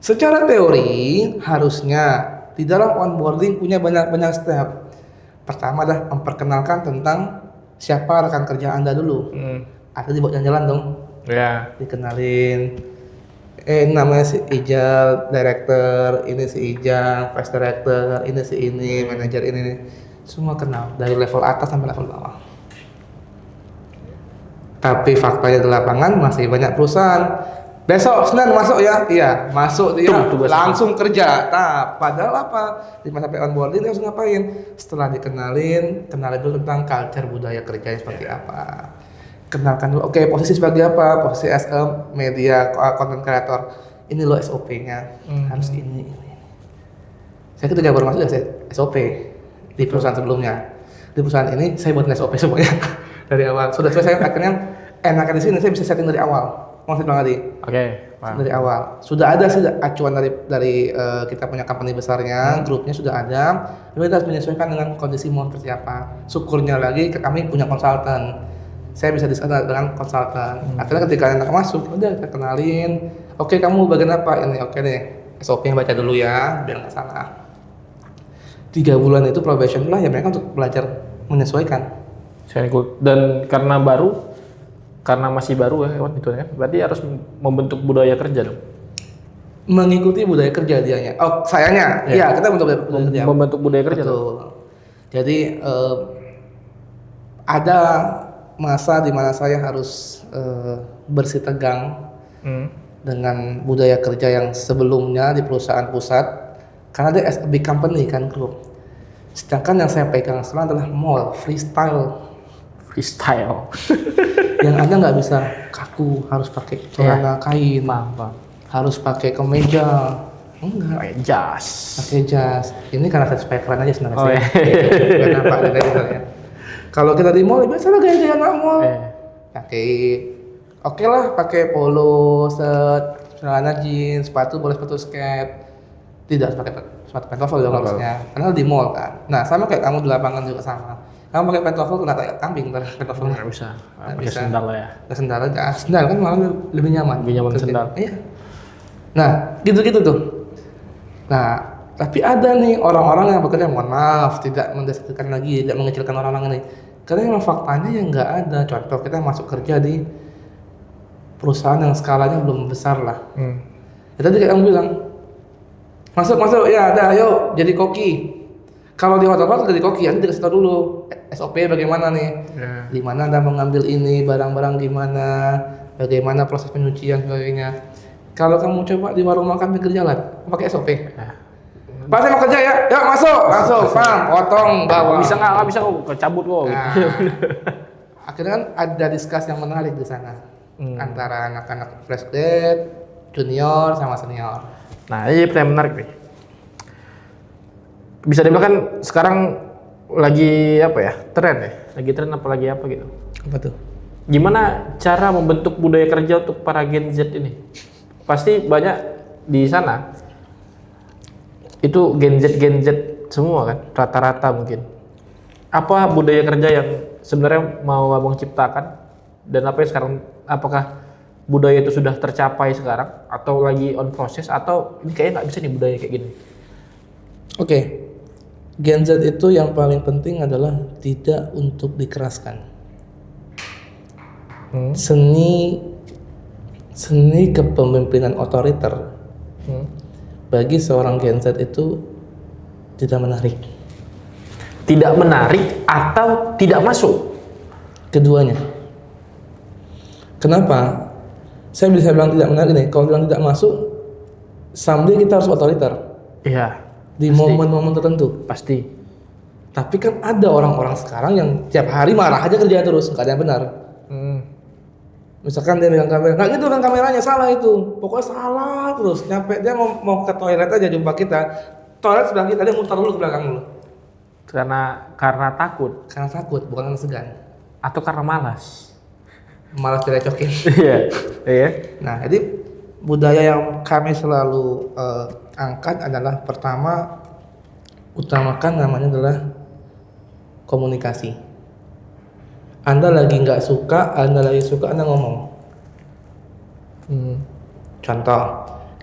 Secara teori harusnya di dalam onboarding punya banyak step. Pertama adalah memperkenalkan tentang siapa rekan kerja Anda dulu. Ada dibawa jalan-jalan dong. Ya. Dikenalin. Namanya si Ijal, director, ini si Ijal, vice director, ini si ini, manajer ini, semua kenal dari level atas sampai level bawah. Tapi faktanya di lapangan masih banyak perusahaan. Besok Senin masuk ya, iya masuk dia Tugas langsung kerja. Nah, padahal apa? Di masa onboarding dia harus ngapain? Setelah kenalin dulu tentang culture budaya kerjanya seperti apa. Kenalkan dulu, oke posisi sebagai apa? Posisi as a media content creator. Ini lo SOP-nya, harus ini. Saya ketika baru masuk ya saya SOP di perusahaan sebelumnya. Di perusahaan ini saya buat SOP semuanya dari awal. Sudah selesai akhirnya enakan di sini saya bisa setting dari awal. Maksud Bang Adi. Oke, paham. Dari awal. Sudah ada sih acuan dari kita punya company besarnya, grupnya sudah ada. Tapi kita harus menyesuaikan dengan kondisi mau seperti apa. Syukurnya lagi kami punya konsultan. Saya bisa diskusi dengan konsultan. Akhirnya ketika anak masuk, udah kita kenalin. Oke, kamu bagian apa? Ini oke deh. SOP-nya baca dulu ya, biar nggak salah. 3 bulan itu probation lah ya mereka untuk belajar menyesuaikan. Dan karena masih baru ya Iwan itu kan, berarti harus membentuk budaya kerja dong. Mengikuti budaya kerja dianya. Oh, sayangnya, iya kita budaya kerja. Membentuk budaya kerja. Betul. Jadi ada masa di mana saya harus bersih tegang dengan budaya kerja yang sebelumnya di perusahaan pusat, karena dia as a big company kan grup. Sedangkan yang saya pegang sekarang adalah mall freestyle. Yang ada nggak bisa kaku, harus pakai celana kain, harus pakai kemeja, enggak. Pakai jas. Ini karena saya supaya keren aja sebenarnya. Kenapa ada ya? Kalau kita di mall biasa lah gaya anak mall. Oke lah pakai polo, set, celana jeans, sepatu boleh sepatu skate. Tidak harus pakai sepatu pantofel dong harusnya. Karena di mall kan. Nah sama kayak kamu di lapangan juga sama. Kamu pakai pantofel kena kayak kambing pantofel. Nggak bisa. Pakai sendal lah ya. Pakai sendal aja. Sendal kan malah lebih nyaman. Lebih nyaman sendal. Iya. Nah gitu-gitu tuh. Nah tapi ada nih orang-orang yang bekerja, mohon maaf, tidak mendeskripsikan lagi, tidak mengecilkan orang-orang ini. Karena memang faktanya yang nggak ada. Contoh kita masuk kerja di perusahaan yang skalanya belum besar lah. Ya, tadi kayak kamu bilang, masuk ya, ada, ayo jadi koki. Kalau di hotel jadi koki, nanti dikasih tahu dulu SOP bagaimana nih, di mana Anda mengambil ini barang-barang gimana, bagaimana proses penyucian sebagainya. Kalau kamu coba di warung makan pinggir jalan, pakai SOP. Pak saya mau kerja ya, yuk masuk, pam, potong, bawa. Bisa nggak bisa kok, cabut kok. Nah, akhirnya kan ada diskusi yang menarik di sana antara anak-anak fresh grade, junior sama senior. Nah ini pertanyaan menarik nih. Bisa dibilang kan sekarang lagi apa ya, tren ya? Lagi tren apalagi apa gitu? Apa tuh? Gimana cara membentuk budaya kerja untuk para Gen Z ini? Pasti banyak di sana itu Gen Z semua kan, rata-rata mungkin. Apa budaya kerja yang sebenarnya mau abang ciptakan dan apa yang sekarang, apakah budaya itu sudah tercapai sekarang atau lagi on proses atau ini kayaknya nggak bisa nih budaya kayak gini? Oke. Gen Z itu yang paling penting adalah tidak untuk dikeraskan. Seni kepemimpinan otoriter bagi seorang Gen Z itu tidak menarik. Tidak menarik atau tidak masuk? Keduanya. Kenapa? Saya bisa bilang tidak menarik nih. Kalau bilang tidak masuk, someday kita harus otoriter. Iya. Di momen-momen tertentu. Pasti. Tapi kan ada orang-orang sekarang yang tiap hari marah aja kerja terus, nggak ada yang benar. Misalkan dia bilang kamera, nggak gitu kan kameranya salah itu, pokoknya salah terus. Nyampe dia mau ke toilet aja jumpa kita, toilet sebelah kita, dia muter dulu ke belakang dulu. Karena takut. Karena takut, bukan karena segan. Atau karena malas. Malas direcokin. Iya. Nah, jadi budaya yang kami selalu angkat adalah pertama, utamakan namanya adalah komunikasi. Anda lagi nggak suka, Anda lagi suka, Anda ngomong. Contoh,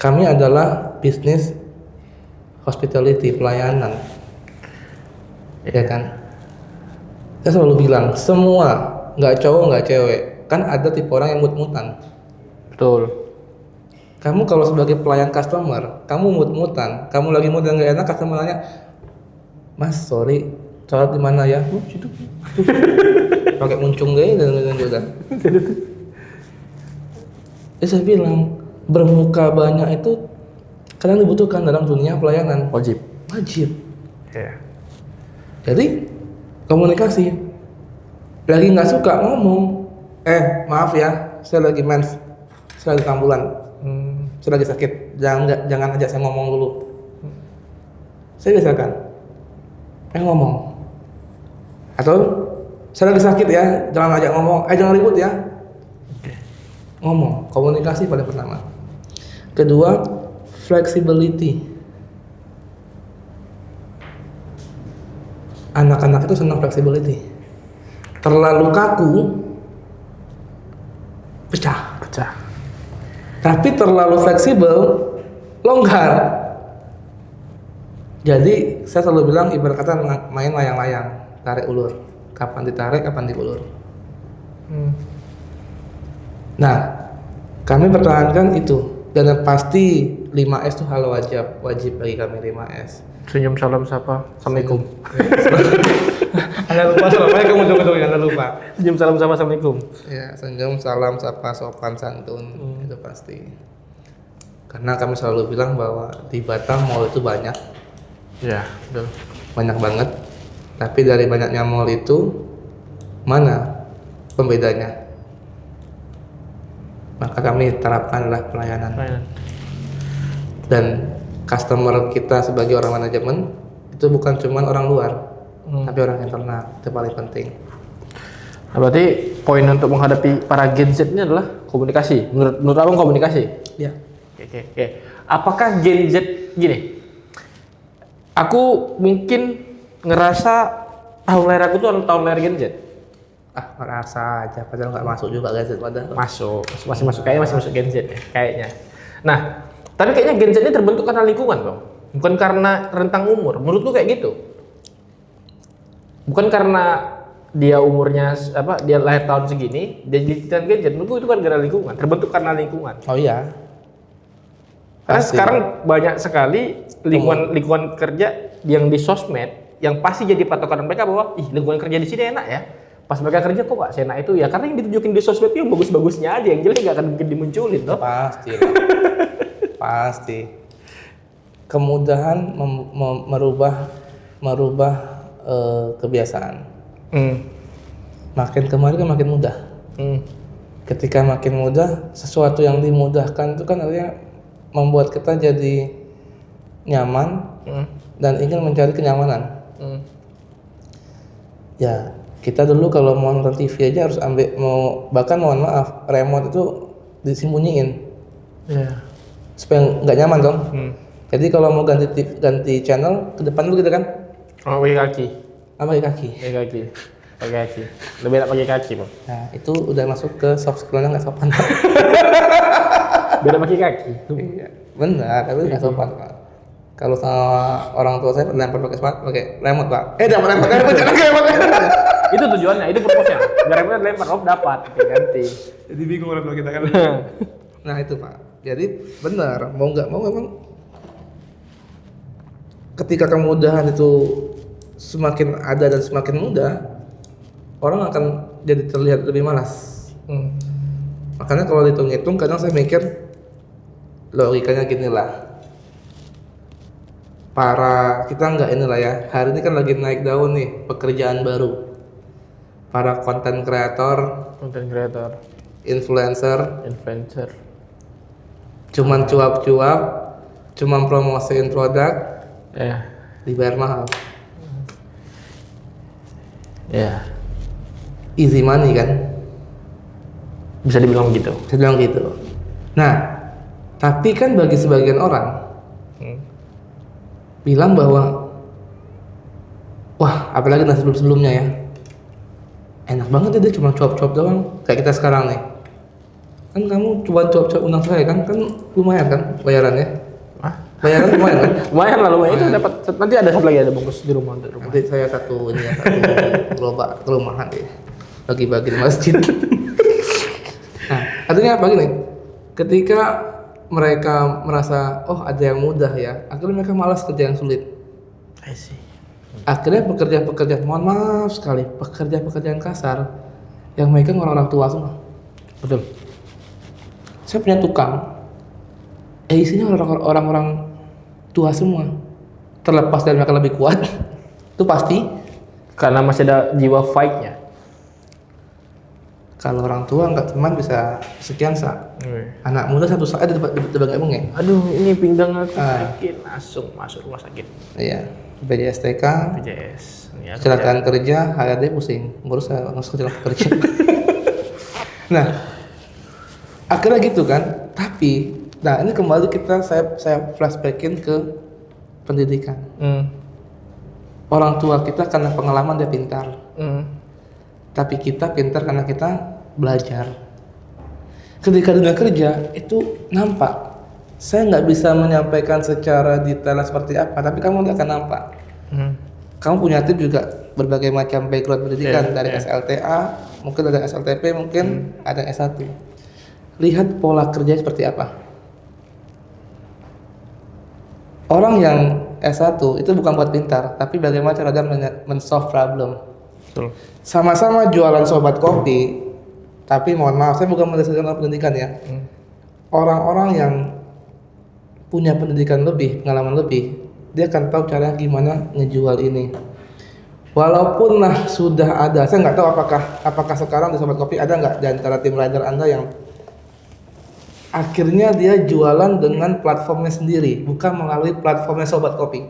kami adalah bisnis hospitality, pelayanan. Ya kan? Saya selalu bilang, semua, nggak cowok, nggak cewek. Kan ada tipe orang yang mut-mutan. Betul. Kamu kalau sebagai pelayan customer, kamu mut-mutan, kamu lagi mood yang nggak enak, customer nanya, Mas, sorry, sholat di mana ya? Situ. Pakai muncung gaya dan juga. Saya bilang, bermuka banyak itu kadang dibutuhkan dalam dunia pelayanan. Wajib. Ya. Jadi komunikasi. Lagi nggak suka ngomong. Maaf ya, saya lagi mens, saya lagi kambulan, saya lagi sakit. Jangan ajak saya ngomong dulu. Saya biasakan, ngomong. Atau saya lagi sakit ya, jangan ajak ngomong. Jangan ribut ya. Ngomong, komunikasi paling pertama. Kedua, flexibility. Anak-anak itu senang flexibility. Terlalu kaku, pecah. Tapi terlalu fleksibel, longgar. Jadi saya selalu bilang ibarat kata main layang-layang, tarik ulur. Kapan ditarik, kapan diulur. Nah, kami pertahankan itu. Dan yang pasti 5S itu hal wajib bagi kami 5S. Senyum, salam, sapa, assalamualaikum. Anda lupa assalamualaikum, ujung-ujung Anda lupa. Senyum, salam, sapa, assalamualaikum. Ya, senyum, salam, sapa, sopan, santun, itu pasti. Karena kami selalu bilang bahwa di Batam mall itu banyak. Ya, betul. Banyak banget. Tapi dari banyaknya mall itu, mana pembedanya? Maka kami terapkanlah pelayanan. Dan customer kita sebagai orang manajemen itu bukan cuma orang luar, tapi orang internal. Itu paling penting. Nah, berarti poin untuk menghadapi para Gen Z ini adalah komunikasi. Menurut abang komunikasi? Ya. Oke. Apakah Gen Z gini? Aku mungkin ngerasa tahun lahir aku tuh tahun lahir Gen Z. Merasa aja, padahal nggak masuk juga Gen Z padahal. Masih masuk, kayaknya masih masuk Gen Z ya, kayaknya. Nah, tapi kayaknya Gen Z ini terbentuk karena lingkungan, Bang. Bukan karena rentang umur. Menurut lu kayak gitu? Bukan karena dia umurnya dia lahir tahun segini, dia jadi Gen Z. Menurut itu kan gara lingkungan, terbentuk karena lingkungan. Oh iya. Karena Pasti. sekarang banyak sekali lingkungan kerja yang di sosmed yang pasti jadi patokan mereka bahwa lingkungan kerja di sini enak ya. Pas mereka kerja kok seenak itu ya, karena yang ditunjukin di sosmed itu yang bagus-bagusnya aja, yang jelek nggak akan mungkin dimunculin toh. Pasti. Kemudahan merubah kebiasaan. Makin kemarin kan makin mudah. Ketika makin mudah, sesuatu yang dimudahkan itu kan artinya membuat kita jadi nyaman dan ingin mencari kenyamanan. Ya, kita dulu kalau mau nonton TV aja harus bahkan mohon maaf, remote itu disembunyiin. Supaya nggak nyaman dong. Jadi kalau mau ganti channel ke depan dulu gitu kan? Pakai kaki. Pakai kaki. Lebih enak pakai kaki, Bang. Nah, itu udah masuk ke soft skill-nya nggak sopan. Beda pakai kaki. Iya, benar, tapi nggak sopan, Pak. Kalau sama orang tua saya lempar pakai remote, Pak. Jangan remote. Itu tujuannya, itu purpose-nya. Biar remote lempar, dapat, ganti. Jadi bingung orang tua kita kan. Nah, itu, Pak. Jadi benar, mau nggak mau memang ketika kemudahan itu semakin ada dan semakin mudah, orang akan jadi terlihat lebih malas. Makanya kalau dihitung-hitung kadang saya mikir logikanya gini lah. Kita nggak inilah ya, hari ini kan lagi naik daun nih pekerjaan baru. Para konten kreator, influencer, cuman cuap-cuap, cuman promosiin produk, dibayar mahal. Easy money kan? Bisa dibilang gitu. Nah, tapi kan bagi sebagian orang bilang bahwa wah, apalagi nasi sebelumnya ya, enak banget ya, dia cuma cuap-cuap doang kayak kita sekarang nih. Kan kamu coba cuap-cuap undang saya kan lumayan kan bayarannya. Bayaran lumayan kan? Lumayan lah, lumayan. Itu dapat, nanti ada satu lagi, ada bungkus di rumah untuk rumah. Nanti saya satu gerobak ke rumahan deh, bagi-bagi di masjid. Nah, artinya apa gini? Ketika mereka merasa oh ada yang mudah ya, akhirnya mereka malas kerja yang sulit. I see. Akhirnya pekerjaan-pekerjaan, mohon maaf sekali, pekerjaan-pekerjaan kasar yang megang orang-orang tua semua. Betul. Saya punya tukang, isinya orang-orang tua semua. Terlepas dari mereka lebih kuat, itu pasti. Karena masih ada jiwa fight-nya. Kalau orang tua nggak teman bisa sekian saat. Anak muda satu saat ada tebak emangnya. Aduh, ini pinggang aku sakit, langsung masuk rumah sakit. Iya, BPJS TK, BPJS. Ya, kecelakaan kerja, HRD pusing, ngurus kecelakaan kerja. Nah, akhirnya gitu kan. Tapi, nah ini kembali saya flashbackin ke pendidikan. Orang tua kita karena pengalaman dia pintar. Tapi kita pintar karena kita belajar. Ketika dunia kerja itu nampak. Saya nggak bisa menyampaikan secara detail seperti apa, tapi kamu akan nampak. Kamu punya tim juga berbagai macam background pendidikan, dari SLTA, mungkin ada SLTP, mungkin ada S1. Lihat pola kerja seperti apa. Orang yang S1 itu bukan buat pintar, tapi bagaimana cara dia men-solve problem. Betul. Sama-sama jualan sobat kopi, tapi mohon maaf, saya bukan mendasarkan pendidikan ya. Orang-orang yang punya pendidikan lebih, pengalaman lebih, dia akan tahu cara gimana ngejual ini. Walaupun sudah ada, saya nggak tahu apakah sekarang di sobat kopi ada nggak di antara tim rider Anda yang akhirnya dia jualan dengan platformnya sendiri, bukan melalui platformnya sobat kopi.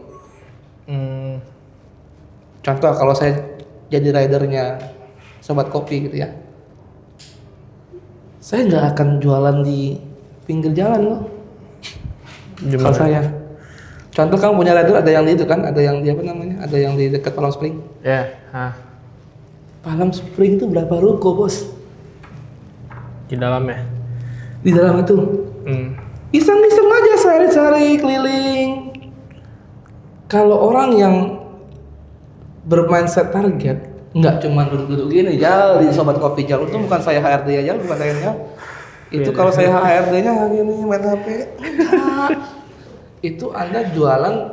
Contoh kalau saya jadi ridernya sobat kopi gitu ya, saya nggak akan jualan di pinggir jalan loh. Kalau saya, contoh kamu punya rider, ada yang di itu kan, ada yang di apa namanya, ada yang di dekat Palm Spring. Ya. Palm Spring itu berapa ruko bos? Di dalamnya. Di dalam itu. Iseng-iseng aja cari-cari keliling. Kalau orang yang bermindset target, nggak cuma duduk-duduk gini, jal di sobat kopi jal itu bukan saya HRD aja, bukan saya jal. Itu kalau saya HRD-nya gini main HP. Itu Anda jualan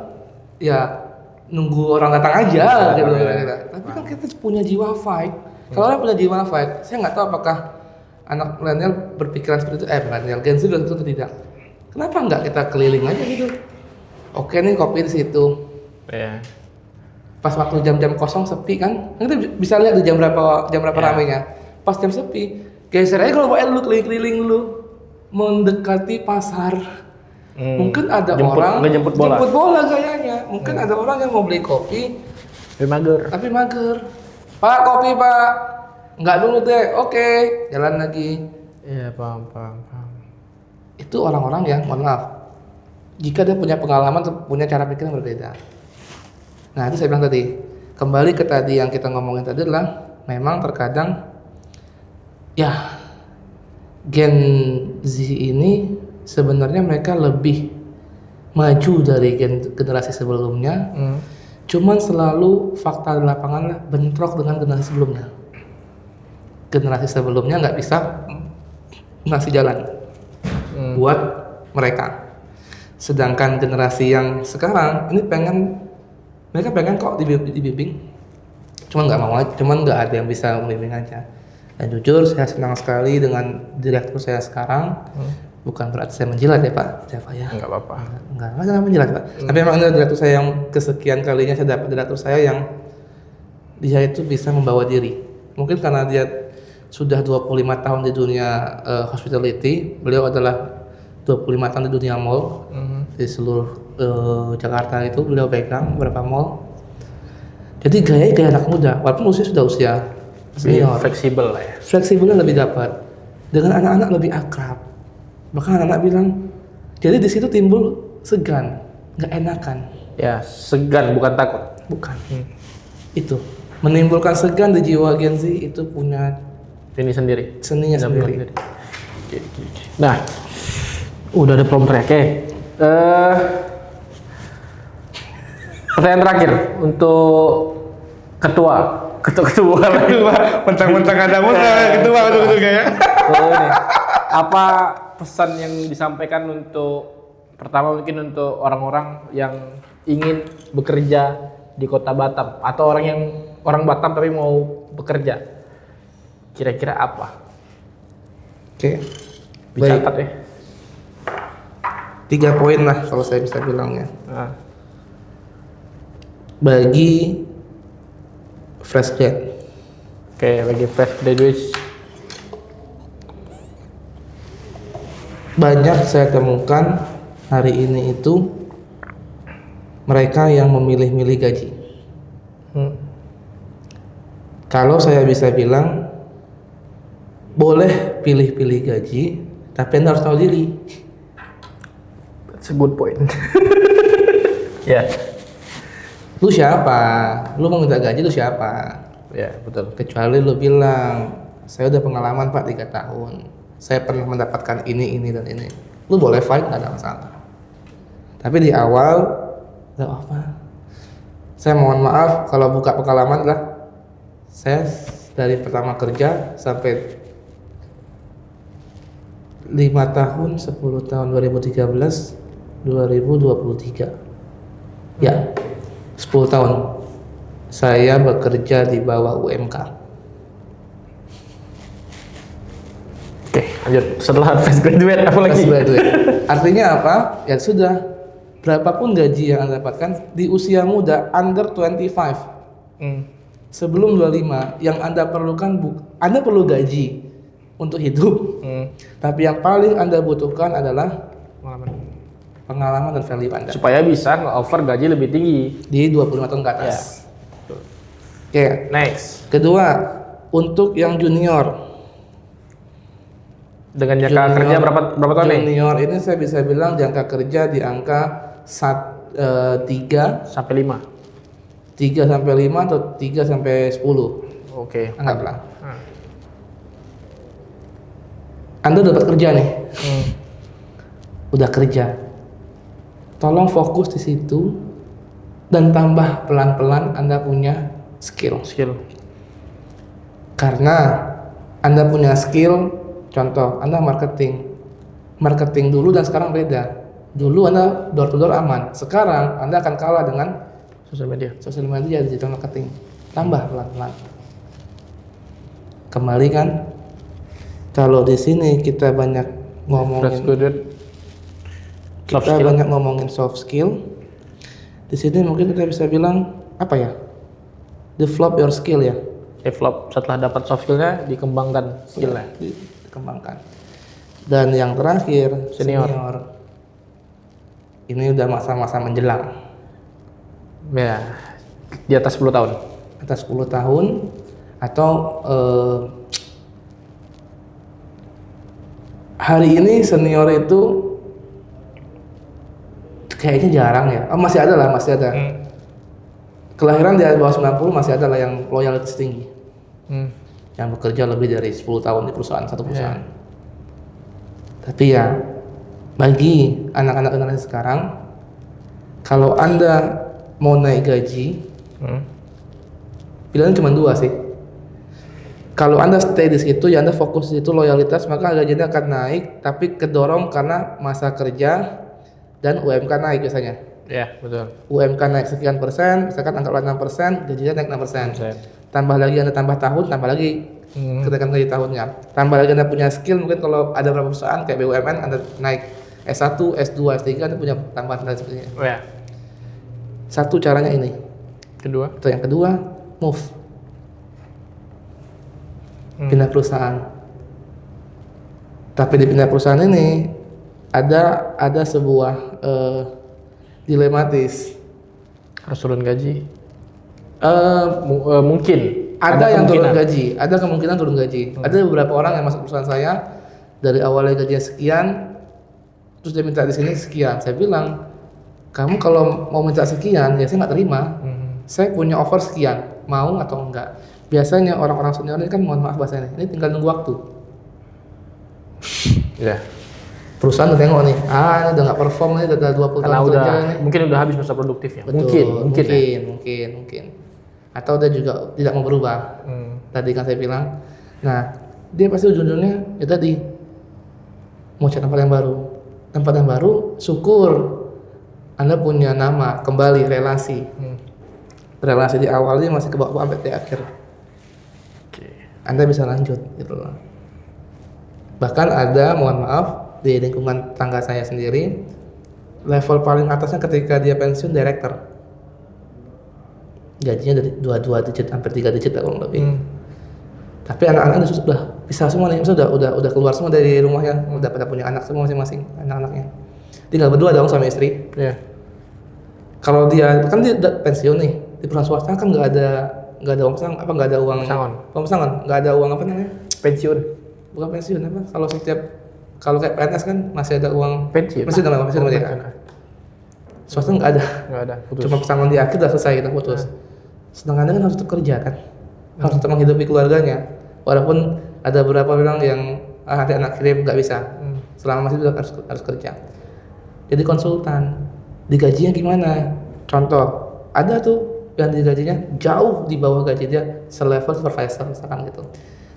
ya nunggu orang datang aja gitu. Tapi kan kita punya jiwa fight. Kalau orang punya jiwa fight, saya nggak tahu apakah anak milenial berpikiran seperti itu, milenial Gen Z itu atau tidak. Kenapa nggak kita keliling aja gitu? Oke nih kopi di situ. Iya. Pas waktu jam-jam kosong sepi kan, kita bisa lihat di jam berapa ramenya. Pas jam sepi, geser aja kalau mau dulu keliling-keliling dulu, mendekati pasar. Mungkin ada orang jemput bola kayaknya. Mungkin ada orang yang mau beli kopi, tapi mager. Pak kopi pak, nggak dulu deh. Oke, jalan lagi. Iya paham. Itu orang-orang yang mohon maaf, jika dia punya pengalaman, punya cara pikir yang berbeda. Nah itu saya bilang tadi, kembali ke tadi yang kita ngomongin tadi adalah memang terkadang ya Gen Z ini sebenarnya mereka lebih maju dari generasi sebelumnya. Cuman selalu fakta di lapangan lah bentrok dengan generasi sebelumnya. Generasi sebelumnya nggak bisa ngasih jalan buat mereka. Sedangkan generasi yang sekarang ini mereka pengen kok dibimbing, cuman nggak ada yang bisa membimbing aja. Dan jujur saya senang sekali dengan direktur saya sekarang. Bukan berarti saya menjilat ya Pak Java ya. Enggak apa-apa. Enggak menjilat Pak. Tapi memang ini direktur saya yang kesekian kalinya saya dapat direktur saya yang dia itu bisa membawa diri. Mungkin karena dia sudah 25 tahun di dunia hospitality, beliau adalah 25 tahun di dunia mall. Di seluruh Jakarta itu beliau pegang beberapa mall. Jadi gaya anak muda, walaupun sudah usia senior. Fleksibel lah ya. Fleksibelnya lebih dapat. Dengan anak-anak lebih akrab. Bahkan anak-anak bilang, jadi di situ timbul segan, nggak enakan. Ya, segan bukan takut. Bukan. Itu menimbulkan segan di jiwa Gen Z itu punya ini sendiri. Seninya sendiri. Nah, udah ada prom track. Pertanyaan terakhir untuk ketua mentang-mentang ada ketua kayak. Apa pesan yang disampaikan untuk pertama mungkin untuk orang-orang yang ingin bekerja di kota Batam atau orang Batam tapi mau bekerja, kira-kira apa? Oke. Dicatat ya. 3 poin lah kalau saya bisa bilangnya. Nah, Bagi fresh grad, oke, bagi fresh graduate. banyak saya temukan hari ini itu mereka yang memilih-milih gaji. Kalau saya bisa bilang, boleh pilih-pilih gaji, tapi Anda harus tahu diri. That's a good point. Ya, Lu siapa? Lu mau minta gaji lu siapa? ya betul. Kecuali lu bilang, saya udah pengalaman Pak 3 tahun, saya pernah mendapatkan ini dan ini. Lu boleh fight, nggak ada masalah. Tapi di awal, nggak apa. Saya mohon maaf kalau buka pengalaman lah. Saya dari pertama kerja sampai 5 tahun, 10 tahun 2013, 2023. Ya, 10 tahun saya bekerja di bawah UMK. Oke, lanjut. Setelah fresh graduate apa lagi? Fresh graduate. Artinya apa? Ya sudah, berapapun gaji yang Anda dapatkan di usia muda under 25, sebelum 25, yang Anda perlukan Anda perlu gaji untuk hidup. Tapi yang paling Anda butuhkan adalah pengalaman dan value Anda. Supaya bisa nge-offer gaji lebih tinggi. Di 25 tahun ke atas. Oke. Next. Kedua, untuk yang junior. Dengan jangka kerja berapa tahun nih? Junior ini saya bisa bilang jangka kerja di angka 3 Sampai 5. 3 sampai 5 atau 3 sampai 10. Oke. Anggaplah. Anda dapat kerja nih. Udah kerja. Tolong fokus di situ dan tambah pelan-pelan Anda punya skill. Karena Anda punya skill, contoh Anda marketing dulu dan sekarang beda. Dulu Anda door to door aman, sekarang Anda akan kalah dengan sosial media digital marketing. Tambah pelan-pelan. Kembali kan, kalau di sini kita banyak ngomongin soft skill. Di sini mungkin kita bisa bilang apa ya? Develop your skill ya. Develop setelah dapat soft skillnya, dikembangkan skillnya. Dikembangkan. Dan yang terakhir senior. Ini udah masa-masa menjelang. Ya, di atas 10 tahun. Atas 10 tahun atau hari ini senior itu kayaknya jarang ya. Oh, masih ada. Kelahiran di bawah 90 masih ada lah yang loyalitas tinggi. Yang bekerja lebih dari 10 tahun di satu perusahaan. Tapi ya, bagi anak-anak generasi sekarang, kalau Anda mau naik gaji, pilihan cuma 2 sih. Kalau Anda stay di situ, ya Anda fokus di situ loyalitas, maka gajinya akan naik, tapi kedorong karena masa kerja dan UMK naik biasanya. Ya, betul. UMK naik sekian persen, misalkan anggaplah 6%, gajinya naik 6%. Tambah lagi Anda tambah tahun, tambah lagi kenaikan gaji tahunnya. Tambah lagi Anda punya skill, mungkin kalau ada beberapa perusahaan kayak BUMN Anda naik S1, S2, S3, Anda punya tambahan dan sebagainya. Satu caranya ini. Atau yang kedua, move. Pindah perusahaan. Tapi di pindah perusahaan ini ada sebuah dilematis. Harus turun gaji. Mungkin ada yang turun gaji, ada kemungkinan turun gaji. Ada beberapa orang yang masuk perusahaan saya dari awalnya gajinya sekian, terus dia minta di sini sekian. Saya bilang, kamu kalau mau minta sekian, ya saya nggak terima. Saya punya offer sekian, mau atau enggak? Biasanya orang-orang senior ini kan, mohon maaf bahasanya, ini tinggal nunggu waktu. Perusahaan udah tengok nih, ini udah nggak perform nih, udah 20 tahun kerja nih. Mungkin udah habis masa produktifnya. Betul, mungkin. Atau dia juga tidak mau berubah. Tadi kan saya bilang, nah dia pasti ujung-ujungnya ya tadi mau cari tempat yang baru. Tempat yang baru, syukur Anda punya nama, kembali relasi. Relasi di awalnya masih ke bawah sampai di akhir. Anda bisa lanjut gitu loh. Bahkan ada, mohon maaf, di lingkungan tangga saya sendiri, level paling atasnya ketika dia pensiun director. Gajinya dari 2 digit sampai 3 digit lah kurang lebih. Tapi anak-anak sudah bisa semua nih, maksudnya udah keluar semua dari rumahnya, udah pada punya anak semua masing-masing anak-anaknya. Tinggal berdua dong suami istri. Iya. Kalau dia kan dia udah pensiun nih, di perusahaan swasta kan nggak ada uang pesangon, nggak ada uang pesangon, nggak ada uang apa namanya? Pensiun. Bukan pensiun apa? Kalau kayak PNS kan masih ada uang Pensiun. Pensiun namanya. Swasta nggak ada. Nggak ada. Putus. Cuma pesangon di akhir udah selesai kita putus. Sedangkan dia kan harus tetap kerja kan, harus tetap menghidupi keluarganya. Walaupun ada beberapa bilang yang nanti anak kirim nggak bisa, selama masih harus kerja. Jadi konsultan, digajinya gimana? Contoh, ada tuh yang digajinya jauh di bawah gaji dia selevel supervisor misalkan gitu.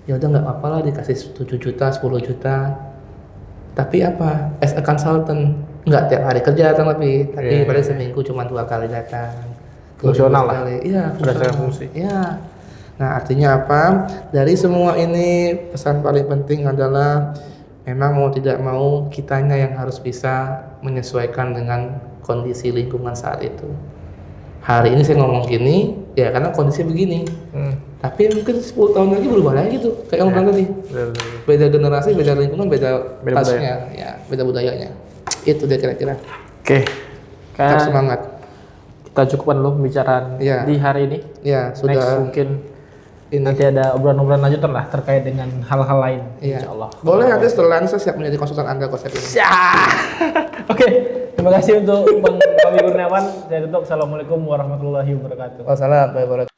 Ya udah nggak apa-apa lah dikasih 7 juta, 10 juta. Tapi apa? As a consultant, nggak tiap hari kerja datang tapi paling seminggu cuma 2 kali datang. Fungsional lah. Iya, Berdasarkan fungsi. Iya. Nah, artinya apa? Dari semua ini pesan paling penting adalah memang mau tidak mau kitanya yang harus bisa menyesuaikan dengan kondisi lingkungan saat itu. Hari ini saya ngomong gini, ya karena kondisi begini. Tapi mungkin 10 tahun lagi berubah lagi tuh, kayak yang bilang tadi. Beda generasi, beda lingkungan, beda tasnya, ya, beda budayanya. Itu dia kira-kira. Oke. Tetap semangat. Kita cukupkan dulu pembicaraan di hari ini. Ya, sudah. Next mungkin nanti ada obrolan-obrolan lanjutan lah terkait dengan hal-hal lain. Insya Allah. Boleh, nanti setelah saya siap menjadi konsultan Anda konsep ini. Oke, terima kasih untuk Bang Tommy Kurniawan. Saya tutup. Assalamualaikum warahmatullahi wabarakatuh. Wassalamualaikum warahmatullahi wabarakatuh.